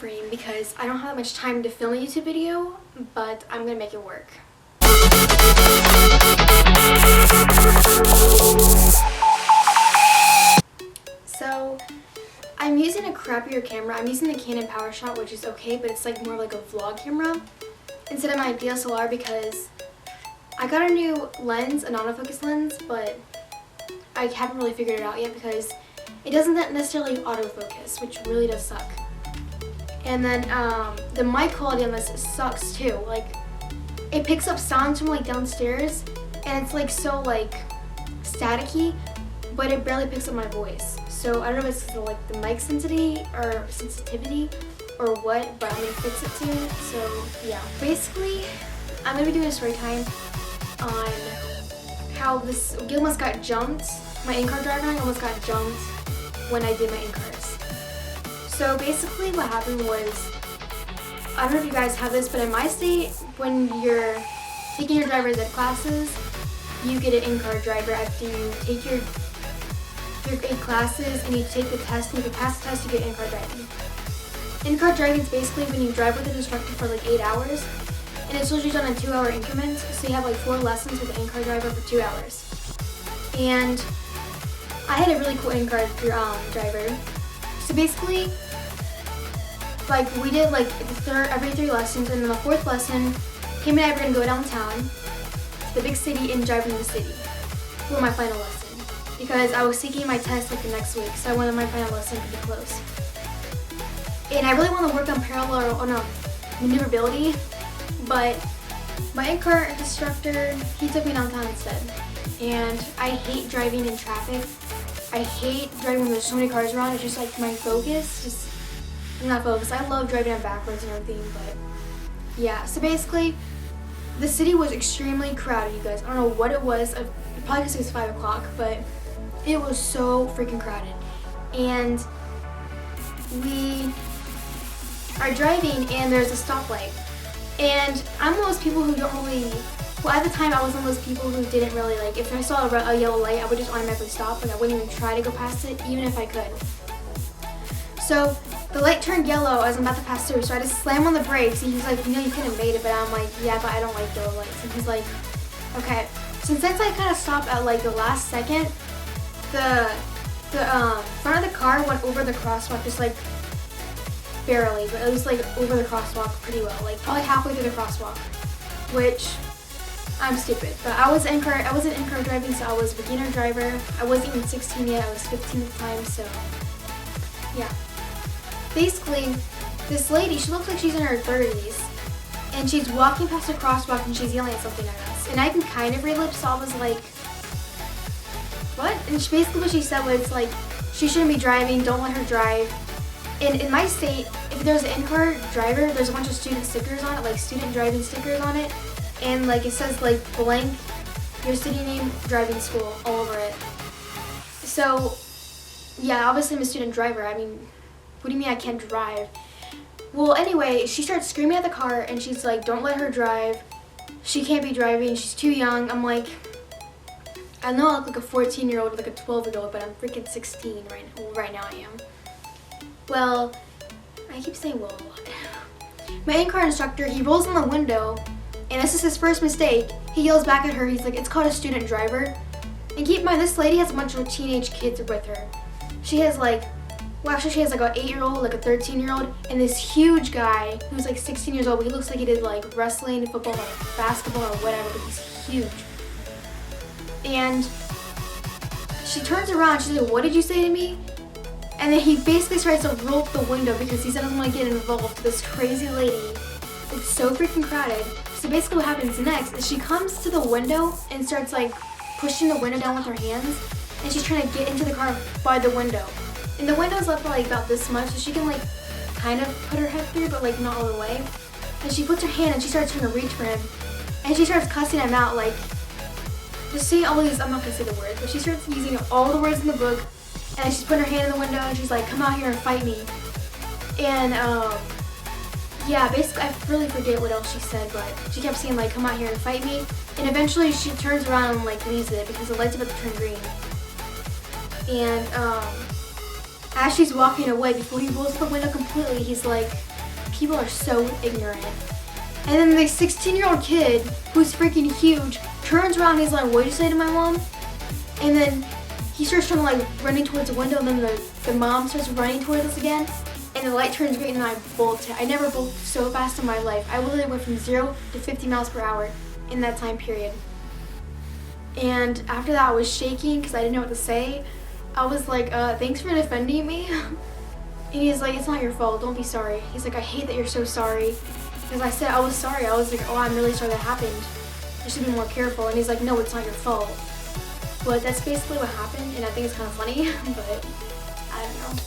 frame because I don't have that much time to film a YouTube video, but I'm gonna make it work. So I'm using a crappier camera. I'm using the Canon PowerShot, which is okay, but it's like more like a vlog camera instead of my DSLR because I got a new lens, an autofocus lens, but I haven't really figured it out yet because it doesn't necessarily autofocus, which really does suck. And then the mic quality on this sucks too. Like, it picks up sounds from like downstairs, and it's like so like staticky, but it barely picks up my voice. So I don't know if it's like the mic sensitivity or what, but I'm gonna fix it soon. So yeah, basically I'm gonna be doing a story time on how this almost got jumped. My in-car driving almost got jumped when I did my in-cars. So basically what happened was, I don't know if you guys have this, but in my state, when you're taking your driver's ed classes, you get an in-car driver after you take your 8 classes and you take the test, and if you pass the test, you get in-car driving. In-car driving is basically when you drive with an instructor for like 8 hours, and it's usually done in 2-hour increments, so you have like 4 lessons with an in-car driver for 2 hours. And I had a really cool in-car driver. So basically, like we did like every 3 lessons, and then the 4th lesson, him and I were gonna go downtown, the big city, and drive in the city for my final lesson. Because I was taking my test like the next week, so I wanted my final lesson to be close. And I really want to work on maneuverability, but my in-car instructor, he took me downtown instead. And I hate driving in traffic. I hate driving when there's so many cars around. It's just like my focus, I'm not focused. I love driving on backwards and everything, but yeah. So basically, the city was extremely crowded, you guys. I don't know what it was. Probably because it was 5 o'clock, but it was so freaking crowded. And we are driving, and there's a stoplight. And I'm one of those people who don't really, well, at the time I was one of those people who didn't really like, if I saw a yellow light, I would just automatically stop. Like, I wouldn't even try to go past it, even if I could. So the light turned yellow as I'm about to pass through, so I just slammed on the brakes, and he's like, you know, you could have made it, but I'm like, yeah, but I don't like yellow lights. And he's like, okay. So since I kind of stopped at like the last second, the front of the car went over the crosswalk, just like barely, but it was like over the crosswalk pretty well, like probably halfway through the crosswalk, which I'm stupid. But I wasn't in-car driving, so I was a beginner driver. I wasn't even 16 yet, I was 15 at the time, so yeah. Basically, this lady, she looks like she's in her 30s, and she's walking past the crosswalk and she's yelling at something at us. And I can kind of read lips, so I was like, what? And basically what she said was like, she shouldn't be driving, don't let her drive. And in my state, if there's an in-car driver, there's a bunch of student stickers on it, like student driving stickers on it. And like it says like blank, your city name, driving school, all over it. So yeah, obviously I'm a student driver. I mean, what do you mean I can't drive? Well, anyway, she starts screaming at the car, and she's like, don't let her drive. She can't be driving, she's too young. I'm like, I know I look like a 14-year-old, like a 12-year-old, but I'm freaking 16 right now I am. Well, I keep saying well a lot. My in-car instructor, he rolls in the window, and this is his first mistake. He yells back at her, he's like, it's called a student driver. And keep in mind, this lady has a bunch of teenage kids with her. She has like, well actually she has like an 8-year-old, like a 13-year-old, and this huge guy who's like 16 years old, but he looks like he did like wrestling, football, like basketball or whatever, but he's huge. And she turns around, she's like, what did you say to me? And then he basically tries to roll up the window because he doesn't want to get involved with this crazy lady. It's so freaking crowded. So basically what happens next is she comes to the window and starts like pushing the window down with her hands, and she's trying to get into the car by the window. And the window's left like about this much, so she can like kind of put her head through, but like not all the way. And she puts her hand and she starts trying to reach for him, and she starts cussing him out, like just saying all these, I'm not gonna say the words, but she starts using all the words in the book. And she's putting her hand in the window and she's like, come out here and fight me. And yeah, basically I really forget what else she said, but she kept saying like, come out here and fight me. And eventually she turns around and like leaves it because the light's about to turn green. And as she's walking away, before he rolls up the window completely, he's like, people are so ignorant. And then the 16-year-old kid, who's freaking huge, turns around and he's like, what'd you say to my mom? And then he starts trying to like running towards the window, and then the mom starts running towards us again, and the light turns green and I bolted. I never bolted so fast in my life. I literally went from 0 to 50 miles per hour in that time period. And after that I was shaking because I didn't know what to say. I was like, thanks for defending me. And he's like, it's not your fault, don't be sorry. He's like, I hate that you're so sorry. Because I said I was sorry. I was like, oh, I'm really sorry that happened. I should be more careful. And he's like, no, it's not your fault. But that's basically what happened, and I think it's kind of funny, but I don't know.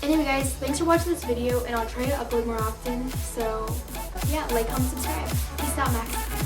Anyway guys, thanks for watching this video, and I'll try to upload more often. So yeah, like, comment, subscribe. Peace out, Max.